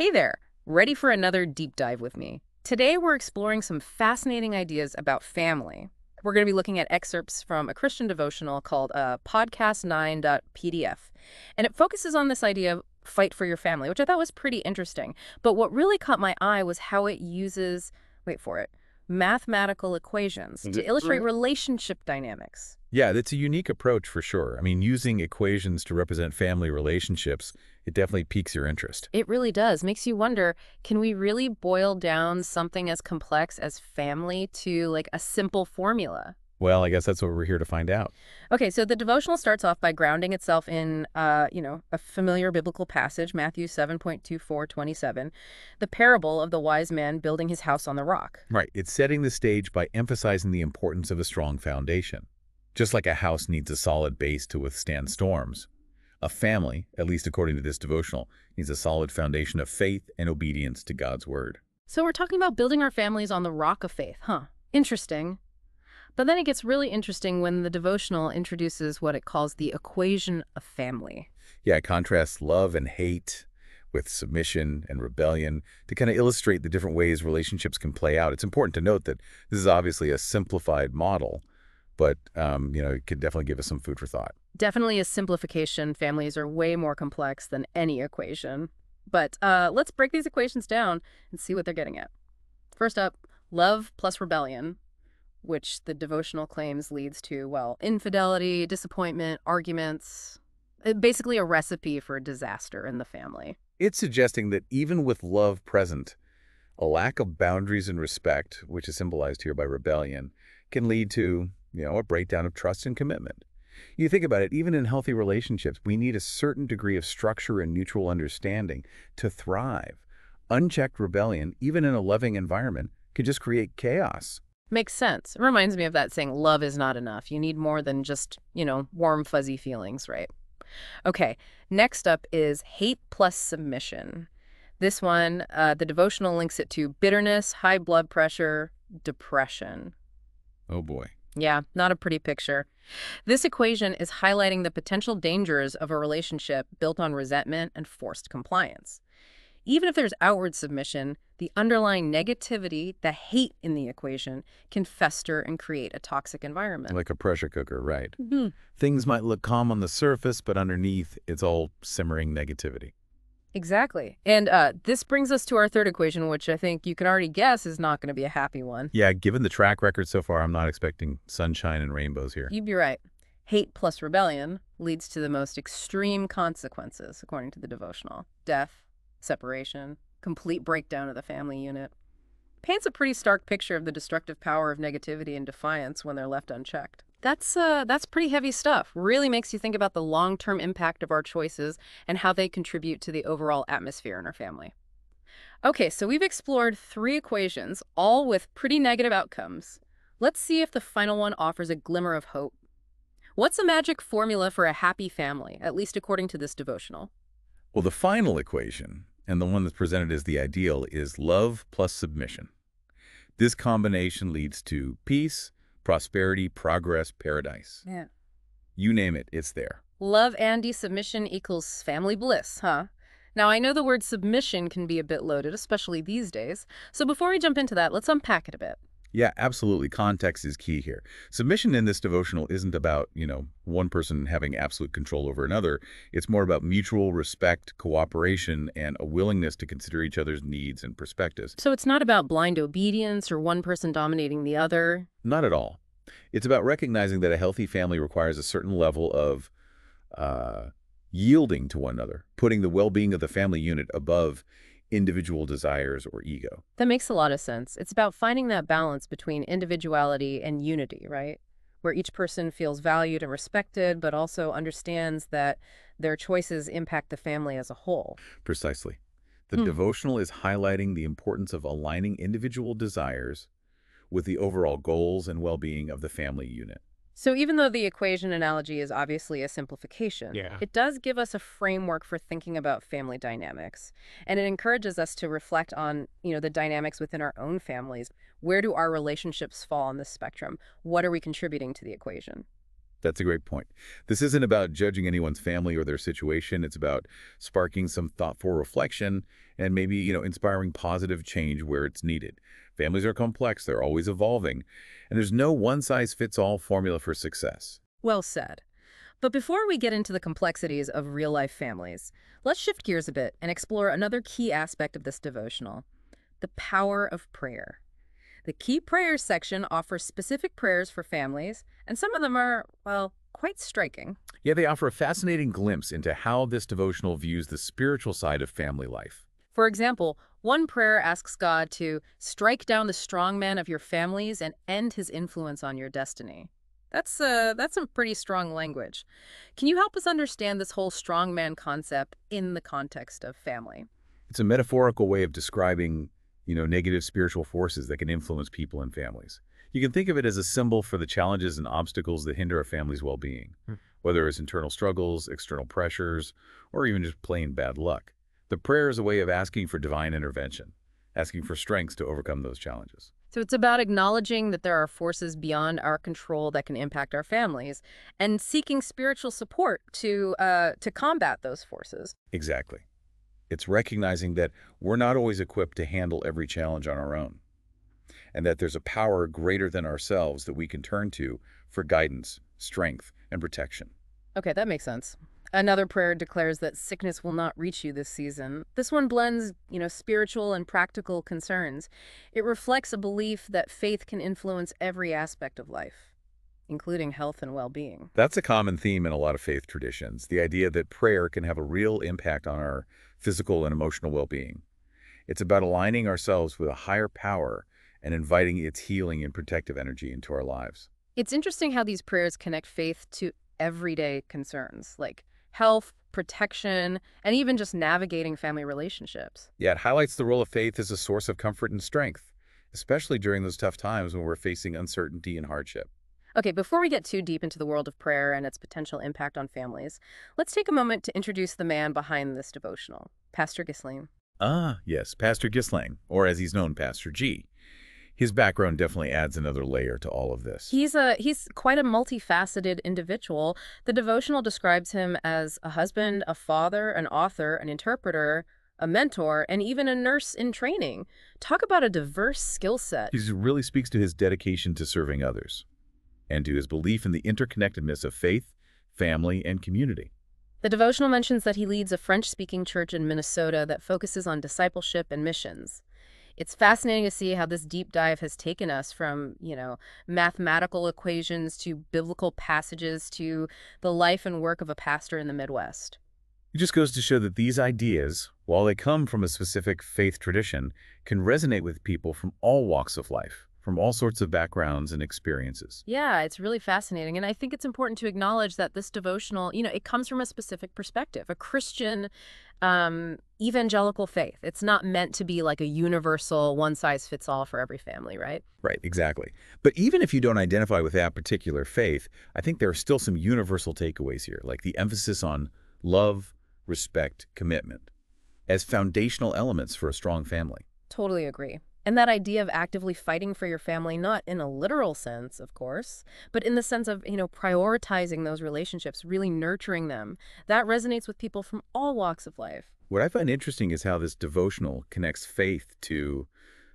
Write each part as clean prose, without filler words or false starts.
Hey there! Ready for another deep dive with me? Today we're exploring some fascinating ideas about family. We're going to be looking at excerpts from a Christian devotional called podcast9.pdf. And it focuses on this idea of fight for your family, which I thought was pretty interesting. But what really caught my eye was how it uses, wait for it, mathematical equations to illustrate relationship dynamics. Yeah, that's a unique approach for sure. I mean, using equations to represent family relationships, it definitely piques your interest. It really does. Makes you wonder, can we really boil down something as complex as family to like a simple formula? Well, I guess that's what we're here to find out. Okay, so the devotional starts off by grounding itself in, a familiar biblical passage, Matthew 7:24-27, the parable of the wise man building his house on the rock. Right. It's setting the stage by emphasizing the importance of a strong foundation. Just like a house needs a solid base to withstand storms, a family, at least according to this devotional, needs a solid foundation of faith and obedience to God's word. So we're talking about building our families on the rock of faith, huh? Interesting. But then it gets really interesting when the devotional introduces what it calls the equation of family. Yeah, it contrasts love and hate with submission and rebellion to kind of illustrate the different ways relationships can play out. It's important to note that this is obviously a simplified model, but, it could definitely give us some food for thought. Definitely a simplification. Families are way more complex than any equation. But let's break these equations down and see what they're getting at. First up, love plus rebellion, which the devotional claims leads to, well, infidelity, disappointment, arguments, basically a recipe for disaster in the family. It's suggesting that even with love present, a lack of boundaries and respect, which is symbolized here by rebellion, can lead to, a breakdown of trust and commitment. You think about it, even in healthy relationships, we need a certain degree of structure and mutual understanding to thrive. Unchecked rebellion, even in a loving environment, can just create chaos. Makes sense. It reminds me of that saying, love is not enough. You need more than just, warm, fuzzy feelings, right? Okay, next up is hate plus submission. This one, the devotional links it to bitterness, high blood pressure, depression. Oh boy. Yeah, not a pretty picture. This equation is highlighting the potential dangers of a relationship built on resentment and forced compliance. Even if there's outward submission, the underlying negativity, the hate in the equation, can fester and create a toxic environment. Like a pressure cooker, right? Mhm. Things might look calm on the surface, but underneath, it's all simmering negativity. Exactly. And this brings us to our third equation, which I think you can already guess is not going to be a happy one. Yeah, given the track record so far, I'm not expecting sunshine and rainbows here. You'd be right. Hate plus rebellion leads to the most extreme consequences, according to the devotional. Death, separation, complete breakdown of the family unit. Paints a pretty stark picture of the destructive power of negativity and defiance when they're left unchecked. That's pretty heavy stuff. Really makes you think about the long-term impact of our choices and how they contribute to the overall atmosphere in our family. Okay, so we've explored 3 equations, all with pretty negative outcomes. Let's see if the final one offers a glimmer of hope. What's a magic formula for a happy family, at least according to this devotional? Well, the final equation, and the one that's presented as the ideal, is love plus submission. This combination leads to peace, prosperity, progress, paradise. Yeah. You name it, it's there. Love and submission equals family bliss, huh? Now, I know the word submission can be a bit loaded, especially these days. So before we jump into that, let's unpack it a bit. Yeah, absolutely. Context is key here. Submission in this devotional isn't about, one person having absolute control over another. It's more about mutual respect, cooperation, and a willingness to consider each other's needs and perspectives. So it's not about blind obedience or one person dominating the other? Not at all. It's about recognizing that a healthy family requires a certain level of yielding to one another, putting the well-being of the family unit above individual desires or ego. That makes a lot of sense. It's about finding that balance between individuality and unity, right? Where each person feels valued and respected, but also understands that their choices impact the family as a whole. Precisely. The devotional is highlighting the importance of aligning individual desires with the overall goals and well-being of the family unit. So even though the equation analogy is obviously a simplification, it does give us a framework for thinking about family dynamics. And it encourages us to reflect on, the dynamics within our own families. Where do our relationships fall on this spectrum? What are we contributing to the equation? That's a great point. This isn't about judging anyone's family or their situation. It's about sparking some thoughtful reflection and maybe, inspiring positive change where it's needed. Families are complex. They're always evolving. And there's no one-size-fits-all formula for success. Well said. But before we get into the complexities of real-life families, let's shift gears a bit and explore another key aspect of this devotional, the power of prayer. The Key Prayers section offers specific prayers for families, and some of them are, well, quite striking. Yeah, they offer a fascinating glimpse into how this devotional views the spiritual side of family life. For example, one prayer asks God to strike down the strongman of your families and end his influence on your destiny. That's some pretty strong language. Can you help us understand this whole strongman concept in the context of family? It's a metaphorical way of describing, negative spiritual forces that can influence people and families. You can think of it as a symbol for the challenges and obstacles that hinder a family's well-being, whether it's internal struggles, external pressures, or even just plain bad luck. The prayer is a way of asking for divine intervention, asking for strength to overcome those challenges. So it's about acknowledging that there are forces beyond our control that can impact our families and seeking spiritual support to combat those forces. Exactly. It's recognizing that we're not always equipped to handle every challenge on our own, and that there's a power greater than ourselves that we can turn to for guidance, strength, and protection. Okay, that makes sense. Another prayer declares that sickness will not reach you this season. This one blends, spiritual and practical concerns. It reflects a belief that faith can influence every aspect of life, including health and well-being. That's a common theme in a lot of faith traditions, the idea that prayer can have a real impact on our physical and emotional well-being. It's about aligning ourselves with a higher power and inviting its healing and protective energy into our lives. It's interesting how these prayers connect faith to everyday concerns, like health, protection, and even just navigating family relationships. Yeah, it highlights the role of faith as a source of comfort and strength, especially during those tough times when we're facing uncertainty and hardship. Okay, before we get too deep into the world of prayer and its potential impact on families, let's take a moment to introduce the man behind this devotional, Pastor Ghislaine. Ah, yes, Pastor Ghislaine, or as he's known, Pastor G. His background definitely adds another layer to all of this. He's quite a multifaceted individual. The devotional describes him as a husband, a father, an author, an interpreter, a mentor, and even a nurse in training. Talk about a diverse skill set. He really speaks to his dedication to serving others and to his belief in the interconnectedness of faith, family, and community. The devotional mentions that he leads a French-speaking church in Minnesota that focuses on discipleship and missions. It's fascinating to see how this deep dive has taken us from, mathematical equations to biblical passages to the life and work of a pastor in the Midwest. It just goes to show that these ideas, while they come from a specific faith tradition, can resonate with people from all walks of life, from all sorts of backgrounds and experiences. Yeah, it's really fascinating. And I think it's important to acknowledge that this devotional, it comes from a specific perspective, a Christian evangelical faith. It's not meant to be like a universal one-size-fits-all for every family, right? Right, exactly. But even if you don't identify with that particular faith, I think there are still some universal takeaways here, like the emphasis on love, respect, commitment, as foundational elements for a strong family. Totally agree. And that idea of actively fighting for your family, not in a literal sense, of course, but in the sense of, prioritizing those relationships, really nurturing them, that resonates with people from all walks of life. What I find interesting is how this devotional connects faith to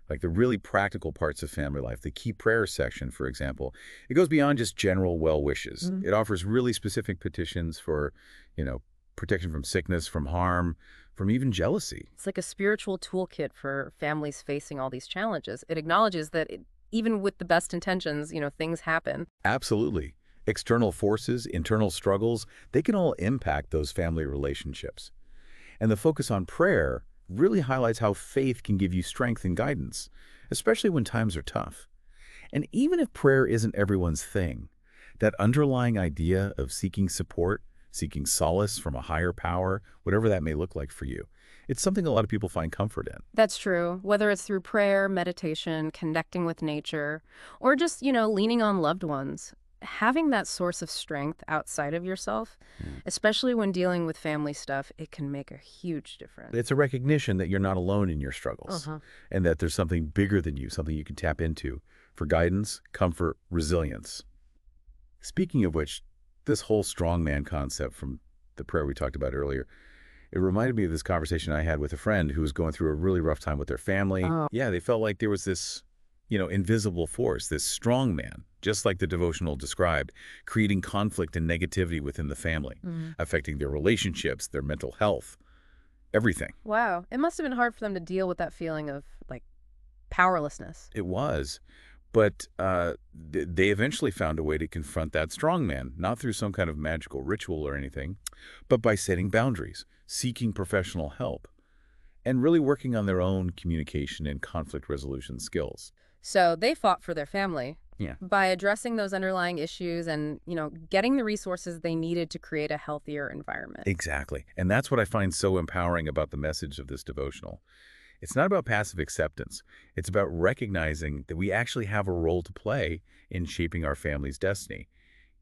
the really practical parts of family life. The Key Prayers section, for example, it goes beyond just general well wishes. It offers really specific petitions for, protection from sickness, from harm, from even jealousy. It's like a spiritual toolkit for families facing all these challenges. It acknowledges that even with the best intentions, things happen. Absolutely. External forces, internal struggles, they can all impact those family relationships. And the focus on prayer really highlights how faith can give you strength and guidance, especially when times are tough. And even if prayer isn't everyone's thing, that underlying idea of seeking support, seeking solace from a higher power, whatever that may look like for you, it's something a lot of people find comfort in. That's true. Whether it's through prayer, meditation, connecting with nature, or just, leaning on loved ones. Having that source of strength outside of yourself, especially when dealing with family stuff, it can make a huge difference. It's a recognition that you're not alone in your struggles, and that there's something bigger than you, something you can tap into for guidance, comfort, resilience. Speaking of which, This whole strongman concept from the prayer we talked about earlier, it reminded me of this conversation I had with a friend who was going through a really rough time with their family. Oh, Yeah, they felt like there was this, invisible force, this strong man, just like the devotional described, creating conflict and negativity within the family, mm. affecting their relationships, their mental health, everything. Wow. It must have been hard for them to deal with that feeling of, like, powerlessness. It was. But they eventually found a way to confront that strong man, not through some kind of magical ritual or anything, but by setting boundaries, seeking professional help, and really working on their own communication and conflict resolution skills. So they fought for their family Yeah. by addressing those underlying issues and, getting the resources they needed to create a healthier environment. Exactly. And that's what I find so empowering about the message of this devotional. It's not about passive acceptance. It's about recognizing that we actually have a role to play in shaping our family's destiny,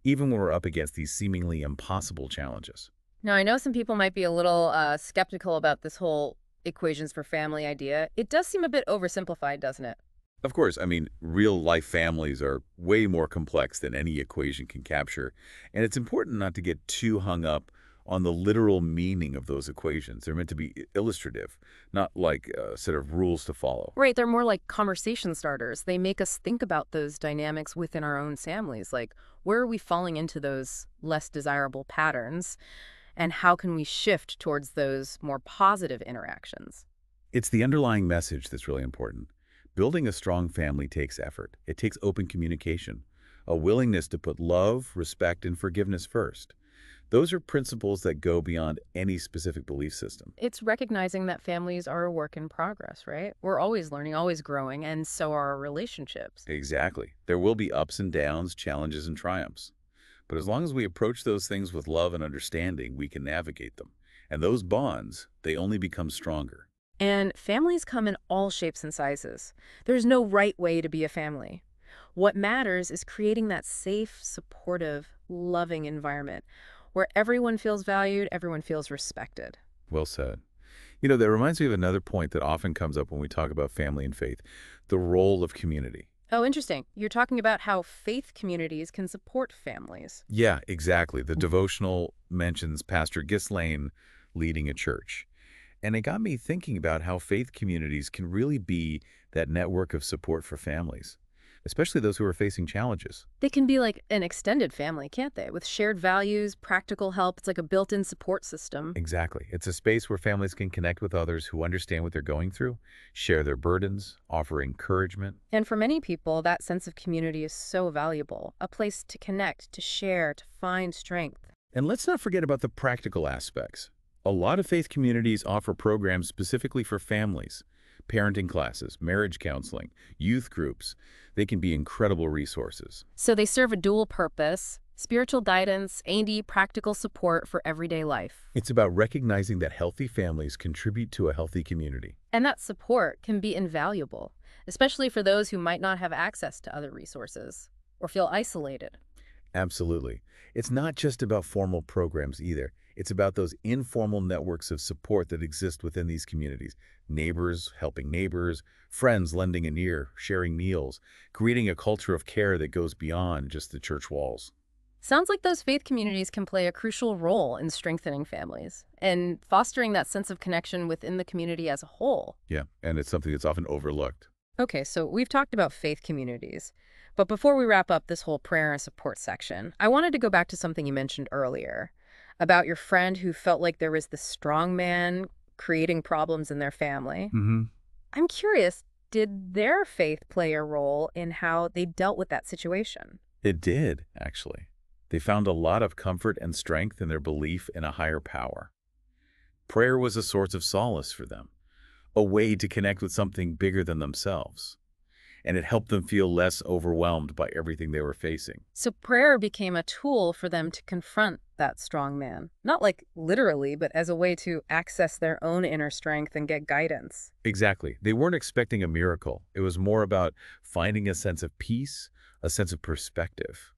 even when we're up against these seemingly impossible challenges. Now, I know some people might be a little skeptical about this whole equations for family idea. It does seem a bit oversimplified, doesn't it? Of course, I mean, real-life families are way more complex than any equation can capture, and it's important not to get too hung up on the literal meaning of those equations. They're meant to be illustrative, not like a set of rules to follow. Right, they're more like conversation starters. They make us think about those dynamics within our own families, like where are we falling into those less desirable patterns, and how can we shift towards those more positive interactions? It's the underlying message that's really important. Building a strong family takes effort. It takes open communication, a willingness to put love, respect, and forgiveness first. Those are principles that go beyond any specific belief system. It's recognizing that families are a work in progress, right? We're always learning, always growing, and so are our relationships. Exactly. There will be ups and downs, challenges and triumphs. But as long as we approach those things with love and understanding, we can navigate them. And those bonds, they only become stronger. And families come in all shapes and sizes. There's no right way to be a family. What matters is creating that safe, supportive, loving environment where everyone feels valued, everyone feels respected. Well said. That reminds me of another point that often comes up when we talk about family and faith, the role of community. Oh, interesting. You're talking about how faith communities can support families. Yeah, exactly. The devotional mentions Pastor Ghislaine leading a church. And it got me thinking about how faith communities can really be that network of support for families, especially those who are facing challenges. They can be like an extended family, can't they? With shared values, practical help. It's like a built-in support system. Exactly. It's a space where families can connect with others who understand what they're going through, share their burdens, offer encouragement. And for many people, that sense of community is so valuable. A place to connect, to share, to find strength. And let's not forget about the practical aspects. A lot of faith communities offer programs specifically for families. Parenting classes, marriage counseling, youth groups. They can be incredible resources. So they serve a dual purpose: spiritual guidance and practical support for everyday life. It's about recognizing that healthy families contribute to a healthy community. And that support can be invaluable, especially for those who might not have access to other resources or feel isolated. Absolutely. It's not just about formal programs either. It's about those informal networks of support that exist within these communities. Neighbors helping neighbors, friends lending an ear, sharing meals, creating a culture of care that goes beyond just the church walls. Sounds like those faith communities can play a crucial role in strengthening families and fostering that sense of connection within the community as a whole. Yeah, and it's something that's often overlooked. Okay, so we've talked about faith communities, but before we wrap up this whole prayer and support section, I wanted to go back to something you mentioned earlier about your friend who felt like there was this strong man creating problems in their family. Mm-hmm. I'm curious, did their faith play a role in how they dealt with that situation? It did, actually. They found a lot of comfort and strength in their belief in a higher power. Prayer was a source of solace for them, a way to connect with something bigger than themselves. And it helped them feel less overwhelmed by everything they were facing. So prayer became a tool for them to confront that strong man. Not like literally, but as a way to access their own inner strength and get guidance. Exactly. They weren't expecting a miracle. It was more about finding a sense of peace, a sense of perspective.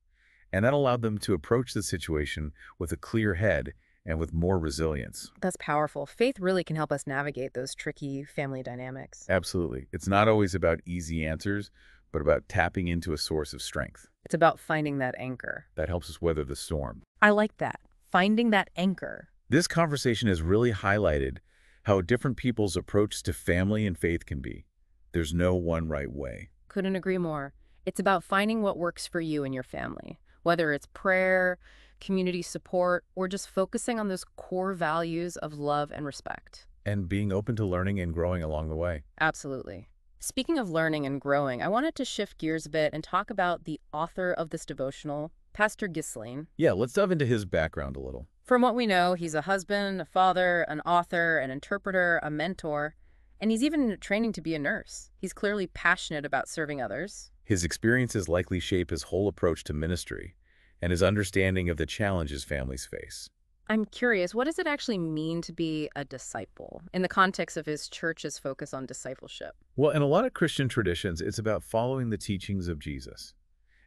And that allowed them to approach the situation with a clear head and with more resilience. That's powerful. Faith really can help us navigate those tricky family dynamics. Absolutely. It's not always about easy answers, but about tapping into a source of strength. It's about finding that anchor. That helps us weather the storm. I like that. Finding that anchor. This conversation has really highlighted how different people's approach to family and faith can be. There's no one right way. Couldn't agree more. It's about finding what works for you and your family, whether it's prayer, community support, or just focusing on those core values of love and respect. And being open to learning and growing along the way. Absolutely. Speaking of learning and growing, I wanted to shift gears a bit and talk about the author of this devotional, Pastor Ghislaine. Yeah, let's dive into his background a little. From what we know, he's a husband, a father, an author, an interpreter, a mentor, and he's even training to be a nurse. He's clearly passionate about serving others. His experiences likely shape his whole approach to ministry and his understanding of the challenges families face. I'm curious, what does it actually mean to be a disciple in the context of his church's focus on discipleship? Well, in a lot of Christian traditions, it's about following the teachings of Jesus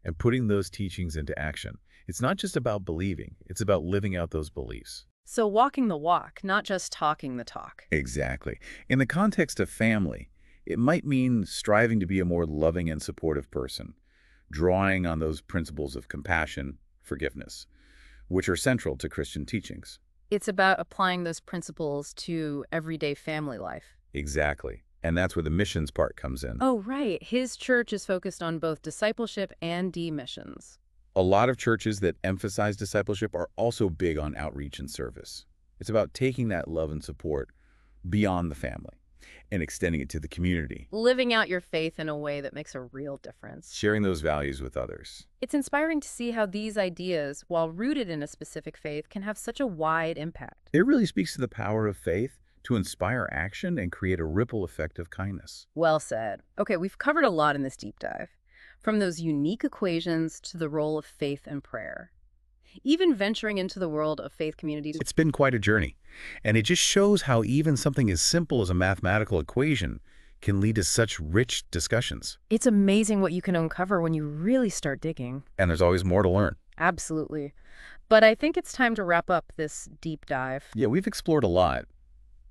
and putting those teachings into action. It's not just about believing, it's about living out those beliefs. So walking the walk, not just talking the talk. Exactly. In the context of family, it might mean striving to be a more loving and supportive person, drawing on those principles of compassion, forgiveness, which are central to Christian teachings. It's about applying those principles to everyday family life. Exactly. And that's where the missions part comes in. Oh, right. His church is focused on both discipleship and missions. A lot of churches that emphasize discipleship are also big on outreach and service. It's about taking that love and support beyond the family and extending it to the community. Living out your faith in a way that makes a real difference. Sharing those values with others. It's inspiring to see how these ideas, while rooted in a specific faith, can have such a wide impact. It really speaks to the power of faith to inspire action and create a ripple effect of kindness. Well said. Okay, we've covered a lot in this deep dive. From those unique equations to the role of faith and prayer. Even venturing into the world of faith communities. It's been quite a journey, and it just shows how even something as simple as a mathematical equation can lead to such rich discussions. It's amazing what you can uncover when you really start digging. And there's always more to learn. Absolutely. But I think it's time to wrap up this deep dive. Yeah, we've explored a lot,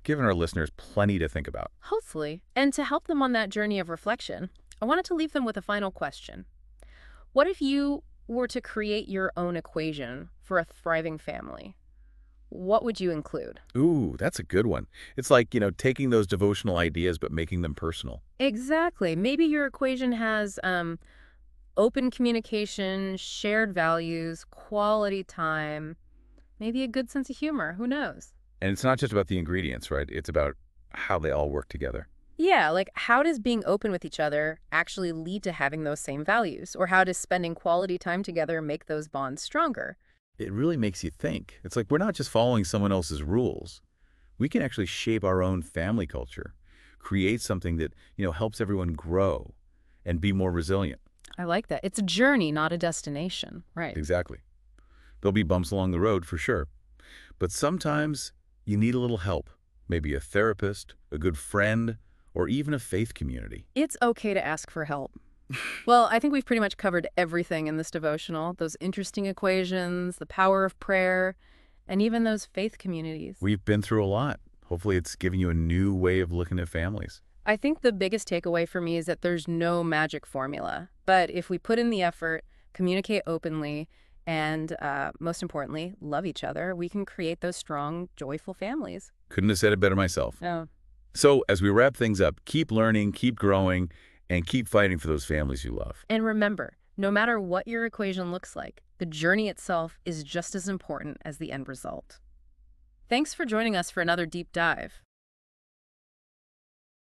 given our listeners plenty to think about. Hopefully. And to help them on that journey of reflection, I wanted to leave them with a final question. What if you were to create your own equation for a thriving family? What would you include? Ooh, that's a good one. It's like, taking those devotional ideas but making them personal. Exactly. Maybe your equation has open communication, shared values, quality time, maybe a good sense of humor. Who knows? And it's not just about the ingredients, right? It's about how they all work together. Yeah, like how does being open with each other actually lead to having those same values? Or how does spending quality time together make those bonds stronger? It really makes you think. It's like we're not just following someone else's rules. We can actually shape our own family culture, create something that, helps everyone grow and be more resilient. I like that. It's a journey, not a destination. Right. Exactly. There'll be bumps along the road for sure. But sometimes you need a little help. Maybe a therapist, a good friend, or even a faith community. It's okay to ask for help. Well, I think we've pretty much covered everything in this devotional. Those interesting equations, the power of prayer, and even those faith communities. We've been through a lot. Hopefully it's giving you a new way of looking at families. I think the biggest takeaway for me is that there's no magic formula. But if we put in the effort, communicate openly, and most importantly, love each other, we can create those strong, joyful families. Couldn't have said it better myself. Oh. So as we wrap things up, keep learning, keep growing, and keep fighting for those families you love. And remember, no matter what your equation looks like, the journey itself is just as important as the end result. Thanks for joining us for another deep dive.